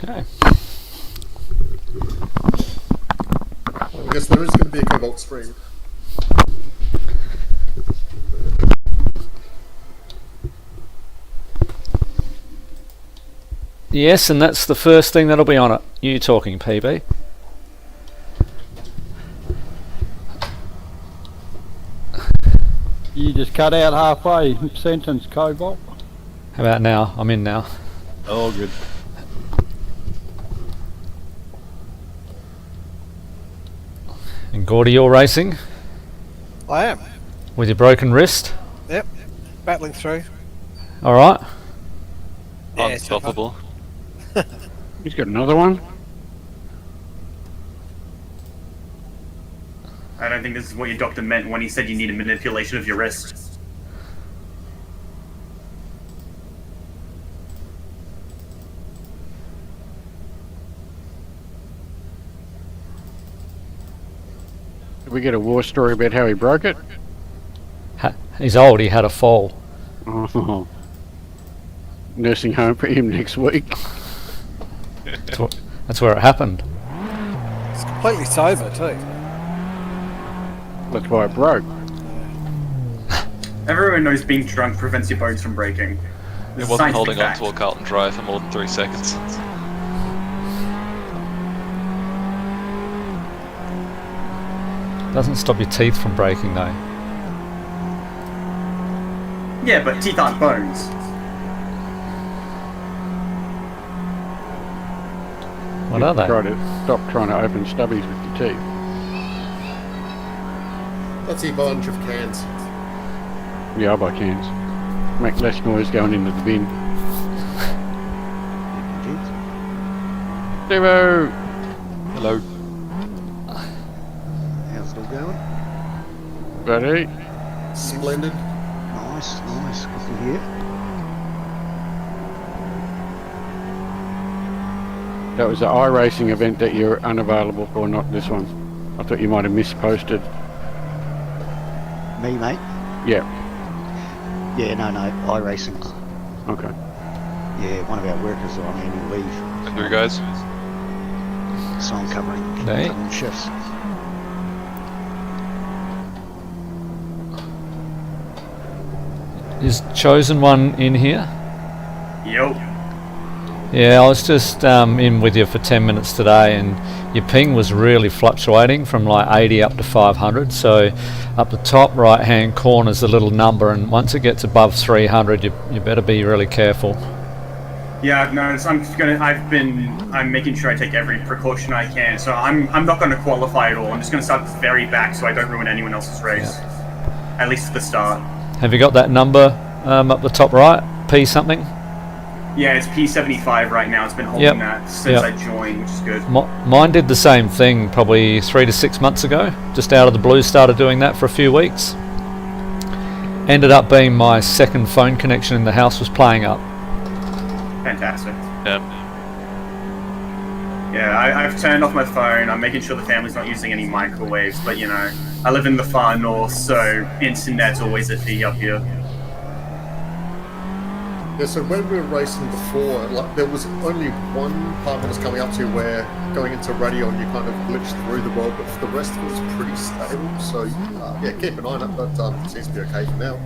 Okay. I guess there is going to be a Cobalt stream. Yes, and that's the first thing that'll be on it. You talking, PB? You just cut out halfway sentence, Cobalt. How about now? I'm in now. Oh, good. And Gordy, you're racing I am. with your broken wrist. Yep. Battling through. All right. Yeah, it's tough. Unstoppable. He's got another one. I don't think this is what your doctor meant when he said you need a manipulation of your wrist. Did we get a war story about how he broke it? He's old. He had a fall. Oh. Nursing home for him next week. That's where it happened. It's completely sober too. That's why it broke. Everyone knows being drunk prevents your bones from breaking. It It's a wasn't scientific holding on fact. to a Carlton Drive for more than 3 seconds. Doesn't stop your teeth from breaking though. Yeah, but teeth aren't bones. What are they? Stop trying to open stubbies with your teeth. That's a bunch of cans. Yeah, I buy cans. Make less noise going into the bin. Devo! Hello. How's it all going? Buddy. Splendid. Nice, nice. Good to hear. That was the iRacing event that you're unavailable for, not this one. I thought you might have misposted. Me, mate? Yeah. Yeah, no, iRacing. Okay. Yeah, one of our workers are on annual leave. And you guys? So I'm covering Hey. shifts. Is Chosen One in here? Yo. Yeah, I was just in with you for 10 minutes today, and your ping was really fluctuating from like 80 up to 500. So up the top right hand corner is a little number, and once it gets above 300 you better be really careful. Yeah, I've noticed. I'm making sure I take every precaution I can. So I'm not going to qualify at all. I'm just going to start very back so I don't ruin anyone else's race. At least at the start. Have you got that number up the top right? P something? Yeah, it's P75 right now. It's been holding that since I joined, which is good. Mine did the same thing probably 3 to 6 months ago. Just out of the blue started doing that for a few weeks. Ended up being my second phone connection in the house was playing up. Fantastic. Yeah. Yeah, I've turned off my phone. I'm making sure the family's not using any microwaves, but you know, I live in the far north, so internet's always iffy up here. Yeah, so when we were racing before, like there was only one part that was coming up to where going into radio and you kind of glitched through the world, but for the rest of it was pretty stable. So yeah, keep an eye on it, but it seems to be okay for now.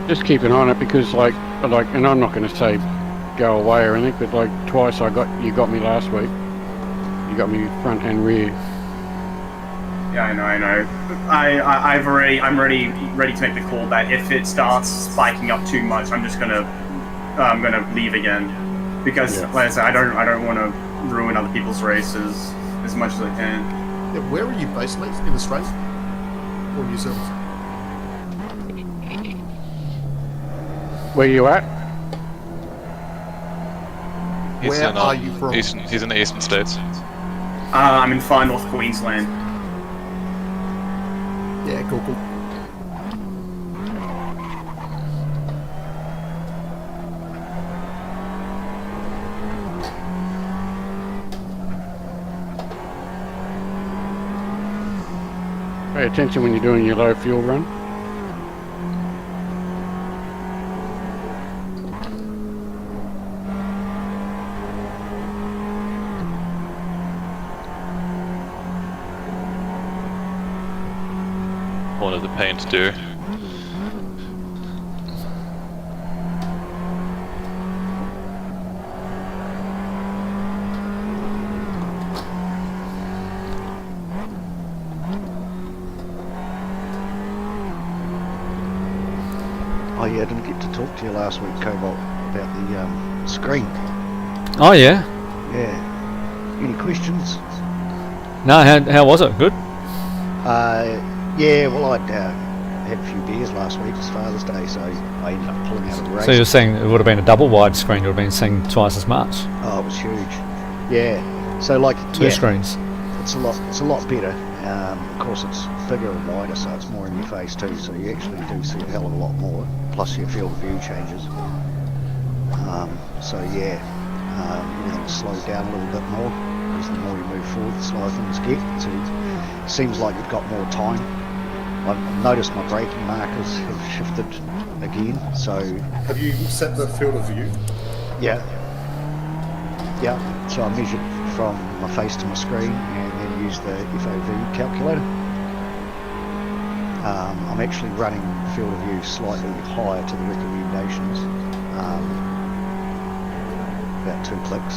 Just keep an eye on it because like, and I'm not going to say go away or anything, but like twice you got me last week. You got me front and rear. Yeah, I know. I'm ready to make the call that if it starts spiking up too much, I'm gonna leave again because, like I said, I don't want to ruin other people's races as much as I can. Yeah, where are you based, mate? In Australia or New Zealand? Where you at? Where are you from? He's in the eastern states. I'm in far north Queensland. Yeah, cool. Pay attention when you're doing your low fuel run. the paint do. Oh yeah, I didn't get to talk to you last week, Cobalt, about the screen. Oh yeah. Yeah. Any questions? No, how was it? Good. Yeah. Well, I'd had a few beers last week. It's Father's Day, so I ended up pulling out a race. So you're saying it would have been a double wide screen? You would have been seeing twice as much. Oh, it was huge. Yeah. So like Two screens. It's a lot better. Of course, it's bigger and wider, so it's more in your face too. So you actually do see a hell of a lot more. Plus, your field of view changes. So yeah, everything's slowed down a little bit more because the more you move forward, the slower things get. So it seems like you've got more time. I've noticed my braking markers have shifted again. So Have you set the field of view? yeah. So I measured from my face to my screen and then used the FOV calculator. I'm actually running field of view slightly higher to the recommendations, about 2 clicks.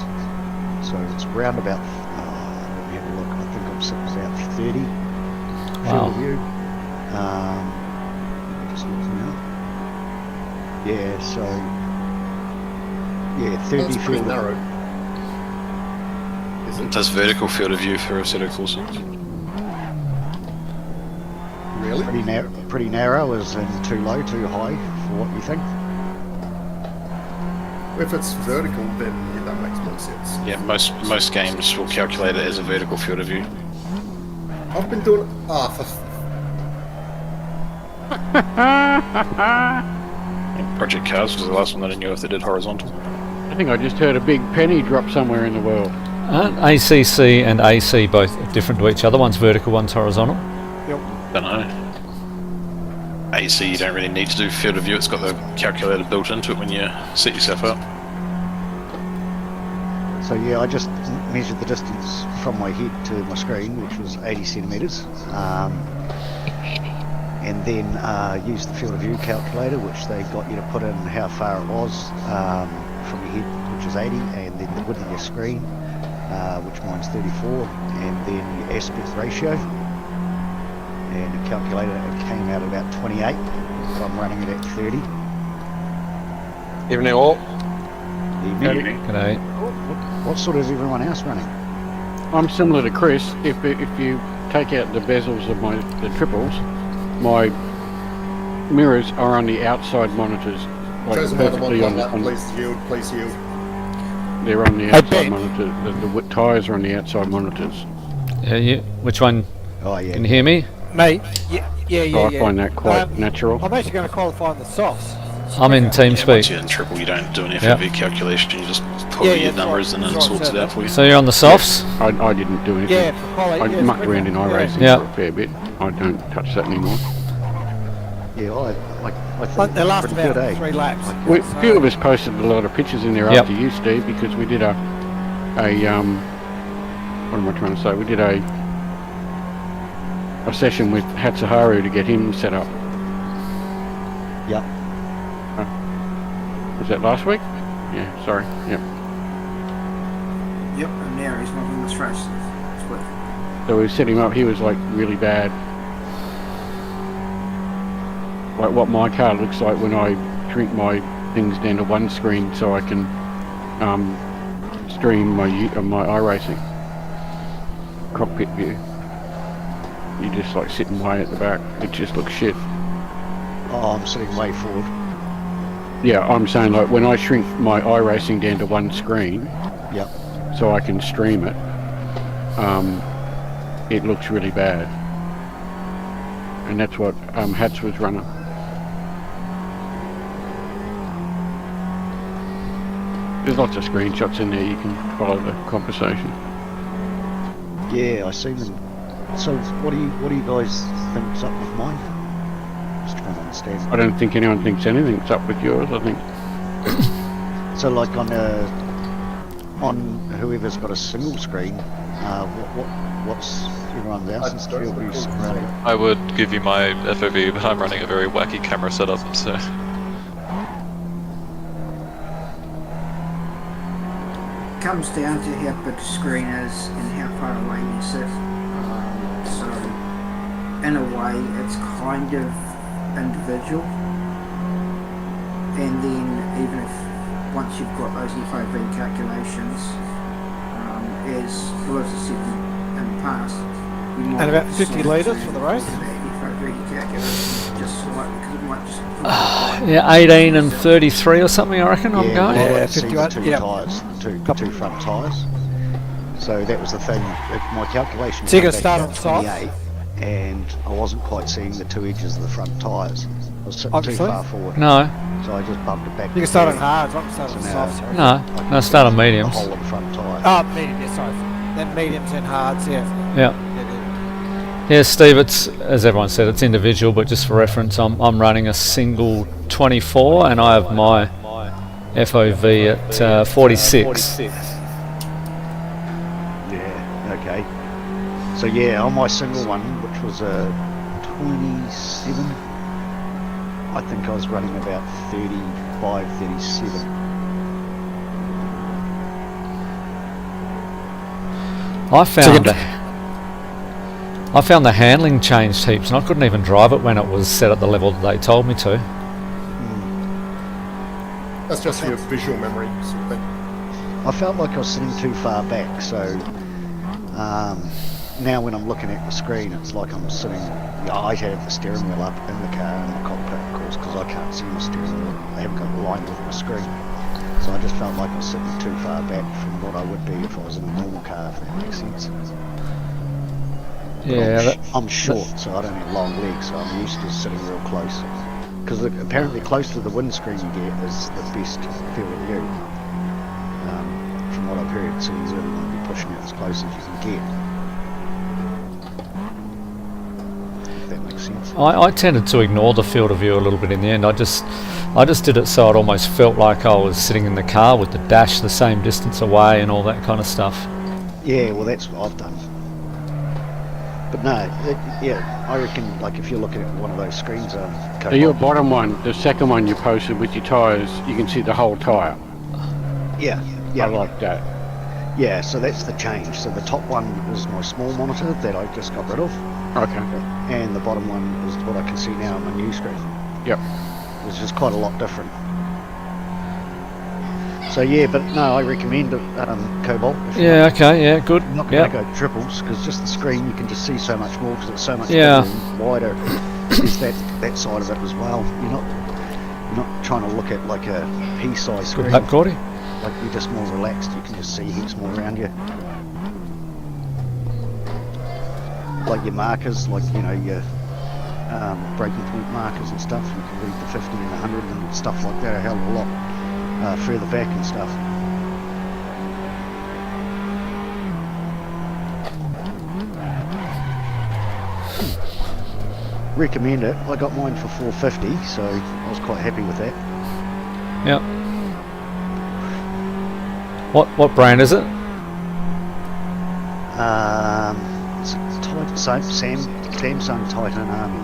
So it's around about, let me have a look, I think I'm sitting about 30 field of view. Just looking now. Yeah, so, yeah, 30 That's field pretty of narrow. Is It it? does vertical field of view for a set of courses. Really? pretty narrow, as in too low, too high, for what you think? If it's vertical, then yeah, that makes more sense. Yeah, most games will calculate it as a vertical field of view. I've been doing Project Cars was the last one that I knew if they did horizontal. I think I just heard a big penny drop somewhere in the world. Aren't ACC and AC both different to each other? One's vertical, one's horizontal. Don't know. AC, you don't really need to do field of view. It's got the calculator built into it when you set yourself up. So yeah, I just measured the distance from my head to my screen, which was 80 centimetres, and then used the field of view calculator, which they got you to put in how far it was from your head, which is 80, and then the width of your screen, which mine's 34, and then your aspect ratio, and it calculated it came out at about 28, but I'm running it at 30. Evening all. Evening. G'day. What sort is everyone else running? I'm similar to Chris. If you take out the bezels of the triples, my mirrors are on the outside monitors, like Chosen by the perfectly one on. please yield, please yield. They're on the outside monitors. The tyres are on the outside monitors. Yeah, which one? Oh yeah. Can you hear me? Mate, yeah. So I find that quite natural. I'm actually going to qualify on the softs. I'm in Once TeamSpeak. you're in triple, you don't do an FOV calculation. You just put your numbers in and it sorts it out for you. So you're on the softs? I didn't do anything. Yeah, for quality. I mucked around in iRacing Yeah. for a fair bit. I don't touch that anymore. Yeah, I think They last pretty about good, 3 laps. A few of us posted a lot of pictures in there Yep. after you, Steve, because we did what am I trying to say? We did a session with Hatsuharu to get him set up. Yep. Was that last week? Yeah, sorry. Yep. Yep, and now he's not in this race. So we set him up. He was like really bad. Like what my car looks like when I shrink my things down to one screen so I can stream my iRacing cockpit view. You just like sitting way at the back. It just looks shit. Oh, I'm sitting way forward. Yeah, I'm saying like when I shrink my iRacing down to one screen, Yep. so I can stream it, it looks really bad. And that's what Hats was running. There's lots of screenshots in there, you can follow the conversation. Yeah, I see them. So what do you guys think's up with mine? Just trying to understand. I don't think anyone thinks anything's up with yours, I think. So like on whoever's got a single screen, what's everyone else's field view rating? I would give you my FOV, but I'm running a very wacky camera setup, so... Comes down to how big the screen is and how far away you sit. So, in a way, it's kind of individual. And then, even if once you've got those FOV calculations, as Lewis has said in the past, you might And about 50 litres for the race? FOV calculations, just slightly, because it might just... Yeah, 18 and 33 or something, I reckon. I'm going. Well, Yeah, I'd seen 51, two yeah. tyres, two front tyres. So that was the thing. My calculation So you came gotta back start about on the 28, and I wasn't quite seeing the two edges of the front tyres. I was sitting Obviously. too far forward, No, so I just bumped it back. You can start on hard, right? Start on So soft, sorry. no, no. Start on the mediums. whole of the front tyre. Oh, medium, yeah, sorry. Then mediums and hards, yeah. Yeah. Yeah, Steve, it's, as everyone said, it's individual, but just for reference, I'm running a single 24 and I have my FOV at 46. Yeah, okay. So yeah, on my single one, which was a 27, I think I was running about 35, 37. I found the handling changed heaps and I couldn't even drive it when it was set at the level that they told me to. That's just your visual memory sort of thing. I felt like I was sitting too far back, so now when I'm looking at the screen, it's like I'm sitting. I have the steering wheel up in the car in the cockpit, of course, because I can't see my steering wheel. I haven't got the line with my screen, so I just felt like I was sitting too far back from what I would be if I was in a normal car, if that makes sense. Yeah, I'm short, so I don't have long legs, so I'm used to sitting real close. Because apparently close to the windscreen you get is the best field of view. From what I've heard, so you really want to be pushing it as close as you can get. If that makes sense. I tended to ignore the field of view a little bit in the end. I just did it so it almost felt like I was sitting in the car with the dash the same distance away and all that kind of stuff. Yeah, well that's what I've done. But no, yeah, I reckon like if you're looking at one of those screens, So your bottom one, the second one you posted with your tyres, you can see the whole tyre. yeah, I like that. yeah. So that's the change. So the top one is my small monitor that I just got rid of, Okay. and the bottom one is what I can see now on my new screen, Yep. which is quite a lot different. So yeah, but no, I recommend it, Cobalt. If you're Yeah, okay, yeah, good. not going Yeah. to go triples, because just the screen you can just see so much more because it's so much Yeah. bigger and wider. There's that side of it as well. You're not trying to look at like a pea-sized Good screen. lap, Gordy. Like you're just more relaxed. You can just see heaps more around you. Like your markers, like you know your breaking point markers and stuff. You can read the 50 and 100 and stuff like that a hell of a lot further back and stuff. Recommend it. I got mine for 450, so I was quite happy with that. Yeah. What brand is it? It's Samsung Titan Army.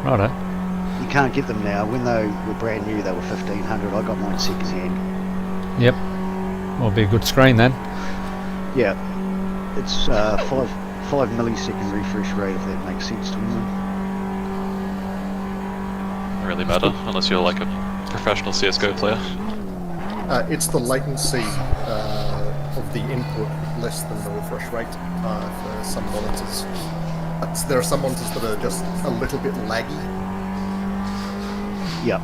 Righto. You can't get them now. When they were brand new, they were 1500. I got mine second hand. Yep. Will be a good screen then. Yeah, it's 5 millisecond refresh rate, if that makes sense to anyone. Doesn't really matter, unless you're like a professional CSGO player. It's the latency of the input less than the refresh rate for some monitors. There are some monitors that are just a little bit laggy. Yep.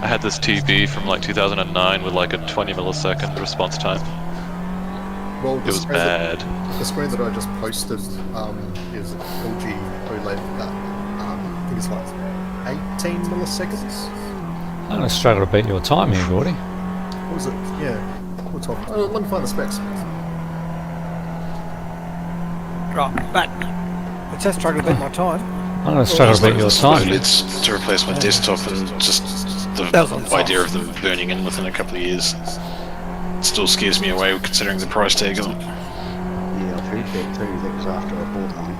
I had this TV from like 2009 with like a 20 millisecond response time. Well, It was bad. The screen that I just posted is LG OLED that I think it's like 18 milliseconds. I'm going to struggle to beat your time here, Gordy. What was it? Yeah. What's on? Let me find the specs. Right, back. I just struggled to beat my time. I'm going to struggle to beat your time. OLEDs to replace my desktop, and just the That was on idea top. of them burning in within a couple of years still scares me away, considering the price tag of them. Yeah. read that too. That was after I bought mine.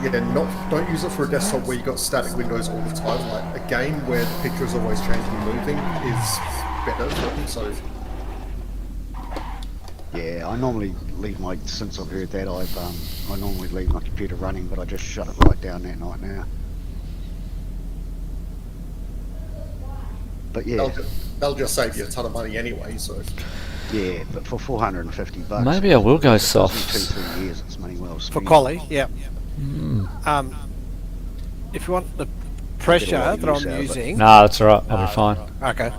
Yeah, don't use it for a desktop where you got static windows all the time. Like a game where the picture is always changing and moving is better. So Yeah, I normally leave my, since I've heard that, I normally leave my computer running, but I just shut it right down that night now. But yeah, they'll just save you a ton of money anyway. So yeah, but for $450, Maybe I will go it doesn't soft. 2-3 years. It's money well For spent. quality, yeah. Mm. If you want the pressure lot of that use I'm out of it. using, Nah, that's alright. That'll be fine. okay.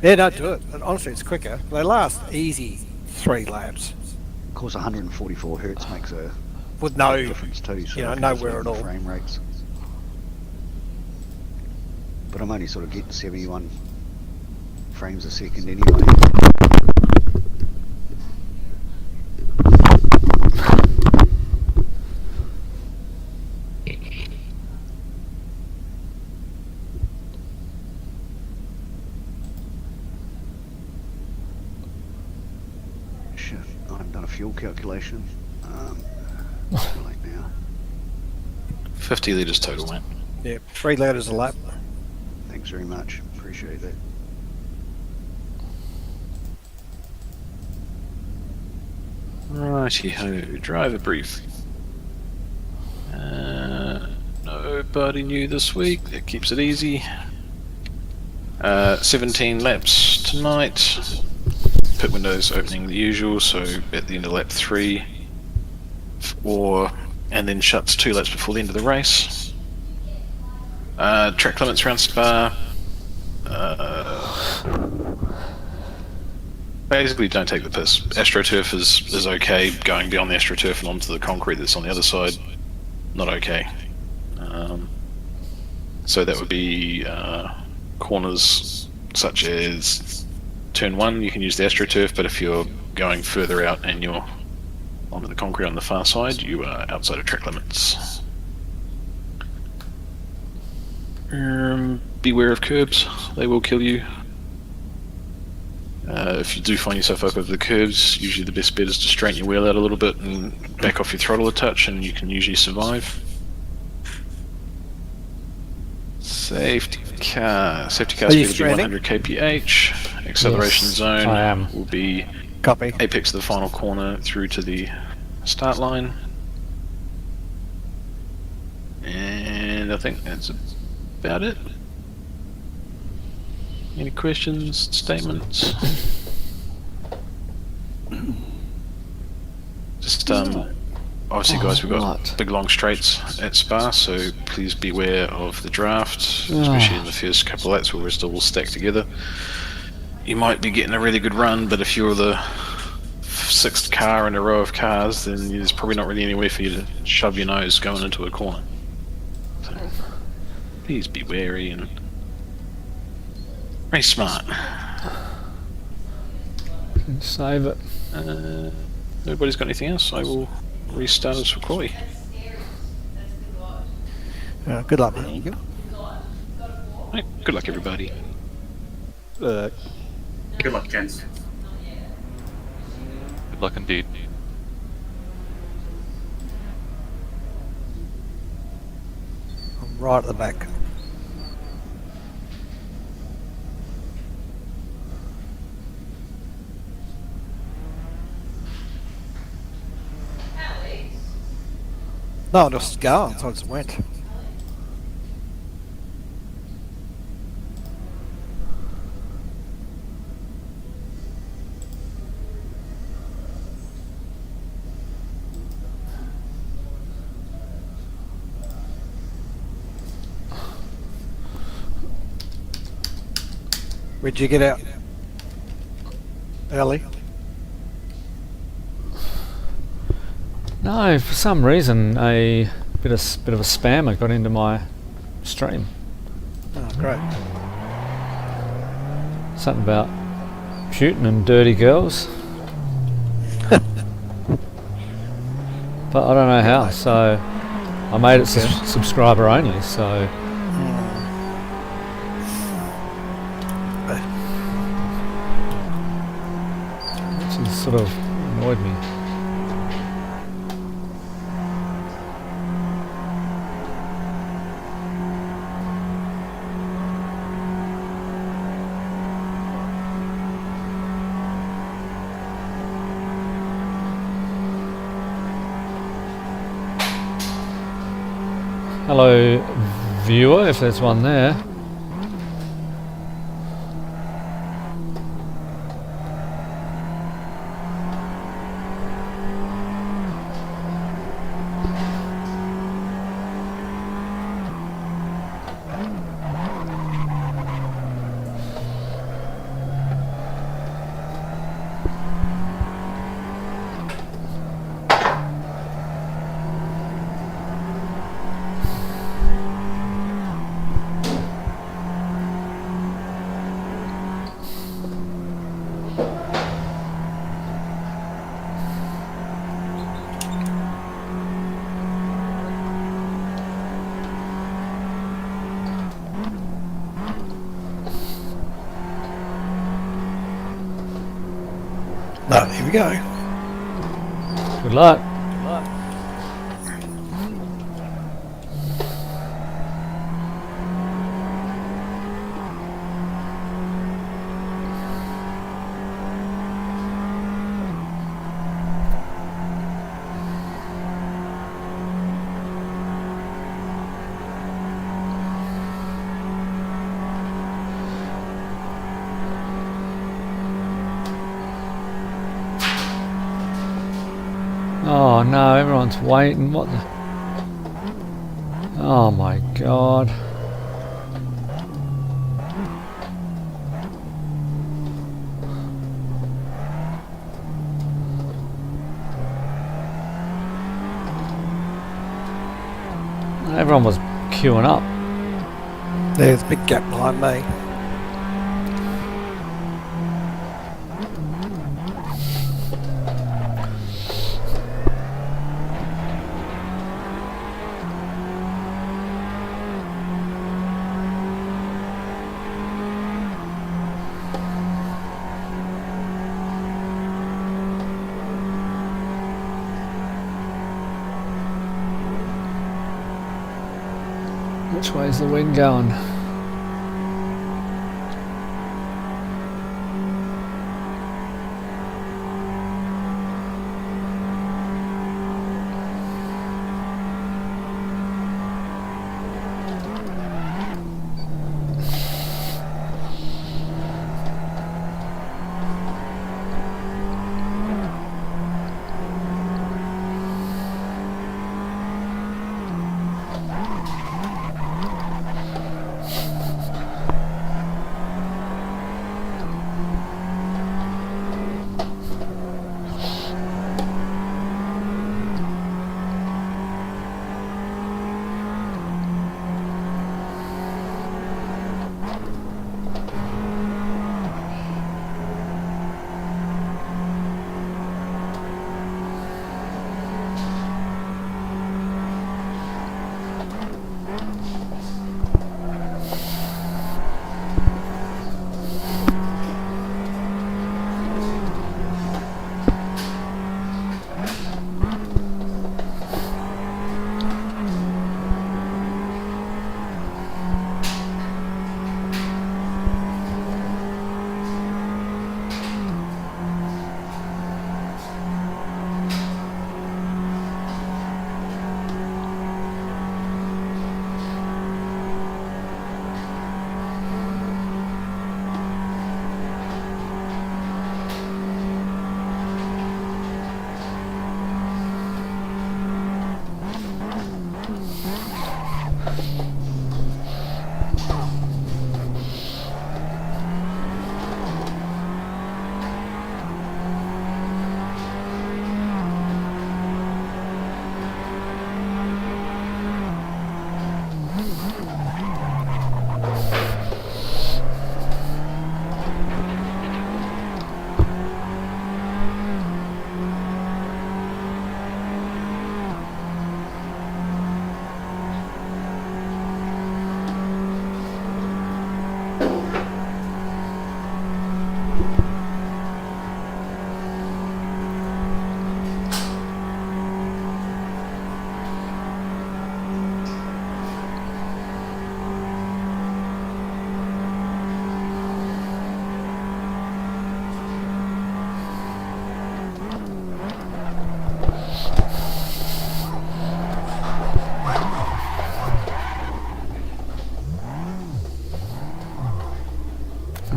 Yeah, don't do it. Honestly, it's quicker. They last easy 3 laps Of course, 144 hertz makes a with no. difference too. So you know, I can nowhere just at leave my all. frame rates. But I'm only sort of getting 71 frames a second anyway. Shit, I haven't done a fuel calculation. It's too late now. 50 litres total, mate. Yeah, 3 litres a lap. Thanks very much. Appreciate that. Righty ho, driver brief. Nobody new this week, that keeps it easy. 17 laps tonight. Pit windows opening the usual, so at the end of lap 3, 4, and then shuts 2 laps before the end of the race. Track limits around Spa. Basically, don't take the piss. AstroTurf is okay. Going beyond the AstroTurf and onto the concrete that's on the other side, not okay. So that would be corners such as turn 1, you can use the AstroTurf, but if you're going further out and you're onto the concrete on the far side, you are outside of track limits. Beware of curbs, they will kill you. If you do find yourself up over the curbs, usually the best bet is to straighten your wheel out a little bit and back off your throttle a touch, and you can usually survive. Safety car speed will be 100 kph. Acceleration Yes, zone I am. will be Copy. apex of the final corner through to the start line. And I think that's about it. Any questions, statements? Just obviously, guys, we've got right. big long straights at Spa, so please beware of the draft, especially in the first couple of laps where we're still stacked together. You might be getting a really good run, but if you're the 6th car in a row of cars, then there's probably not really anywhere for you to shove your nose going into a corner. So please be wary and very smart. Save it. Nobody's got anything else. I will restart us for quality. Good luck, mate. Right, good luck, everybody. Good luck, gents. Good luck indeed. I'm right at the back. No, just go. So I just went. Where'd you get out? Early? No, for some reason a bit of a spammer got into my stream. Oh, great. Something about shooting and dirty girls. But I don't know how, so I made it subscriber only, so which has sort of annoyed me. Hello, viewer, if there's one there. No, here we go. Good luck. Oh no, everyone's waiting. What the? Oh my god. Everyone was queuing up. There's a big gap behind me. Which way's the wind going?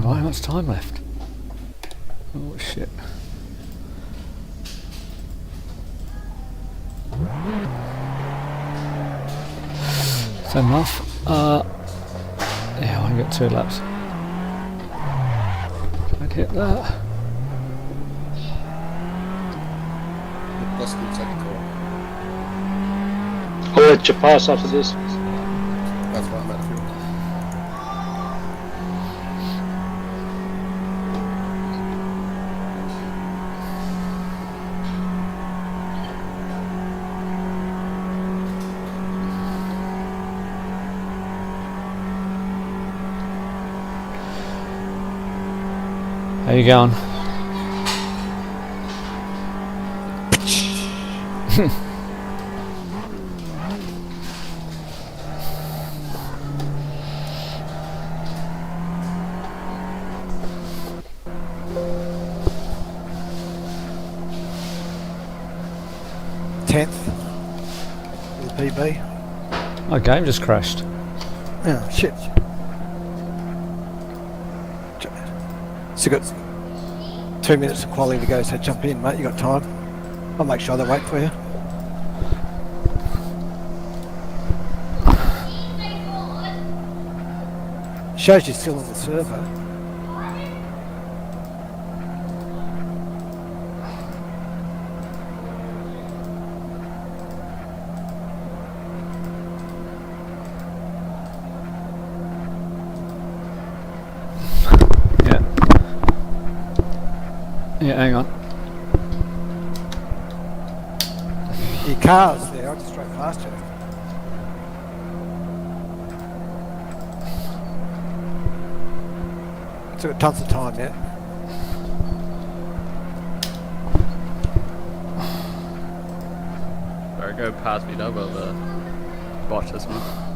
Oh, how much time left? Oh shit. Is that enough? Yeah, I got 2 laps. I'd hit that. Possibly take a call. I'll let you pass after this. That's right, Matthew. How you going? Tenth with the PB. My game just crashed. Oh shit. So got 2 minutes of quality to go, so jump in, mate. You got time. I'll make sure they wait for you. Shows you're still on the server. Yeah, hang on. Your car's there, I just drove past you. Still got tons of time yet. Sorry, go past me, double the watch this one.